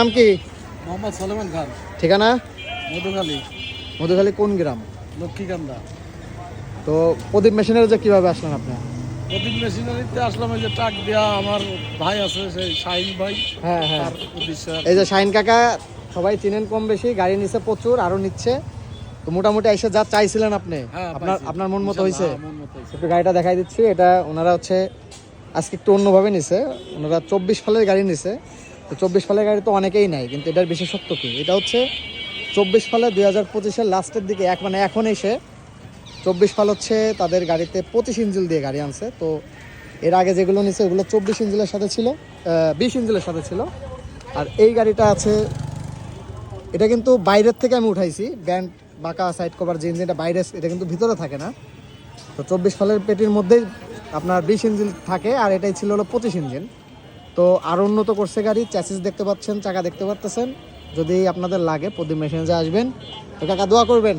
নাম কি? মোহাম্মদ সলেমান খান। ঠিকানা? মধুখালী। মধুখালী কোন গ্রাম? লক্ষ্মীকান্দা। তো প্রদীপ মেশিনের যে কিভাবে আসলেন আপনি? প্রদীপ মেশিনারিতে আসলাম, এই যে ট্রাক দেওয়া আমার ভাই আছে, সেই শাহিন ভাই। হ্যাঁ হ্যাঁ, তার উদ্দেশ্যে আর কি। এই যে শাহিন কাকা, সবাই চিনেন কম বেশি, গাড়ি নিচ্ছে প্রচুর, আরো নিচ্ছে। তো মোটামুটি এসে যা চাইছিলেন আপনি, হ্যাঁ, আপনার পাইছি। আপনার মন মতো ইনশাল্লাহ, হয়েছে? হ্যাঁ, মন মতো হয়েছে। একটু গাড়িটা দেখাই দিচ্ছি। এটা ওনারা হচ্ছে আজকে একটু অন্যভাবে নিছে। ওনারা 24 সালের গাড়ি নিছে। তো 24 সালের গাড়ি তো অনেকেই নাই, কিন্তু এটার বিশেষত্ব কি? এটা হচ্ছে 24 সালে 2025-এর লাস্টের দিকে, মানে এখন এসে 24 সাল হচ্ছে তাদের গাড়িতে 25 ইঞ্জিল দিয়ে গাড়ি আনছে। তো এর আগে যেগুলো নিছে ওগুলো 24 ইঞ্জিলের সাথে ছিল, 20 ইঞ্জিলের সাথে ছিল। আর এই গাড়িটা আছে, এটা কিন্তু বাইরের থেকে আমি উঠাইছি, ব্যান্ড বাঁকা সাইড কভার যে ইঞ্জিনটা বাইরে, এটা কিন্তু ভিতরে থাকে না। তো 24 সালের পেটির মধ্যেই আপনার 20 ইঞ্জিন থাকে, আর এটাই ছিল হলো 25 ইঞ্জিন। তো আরও উন্নত করছে গাড়ি, চ্যাসিস দেখতে পাচ্ছেন, চাকা দেখতে পাচ্ছেন। যদি আপনাদের লাগে প্রদীপ মেশিনে আসবেন। তো কাকা দোয়া করবেন।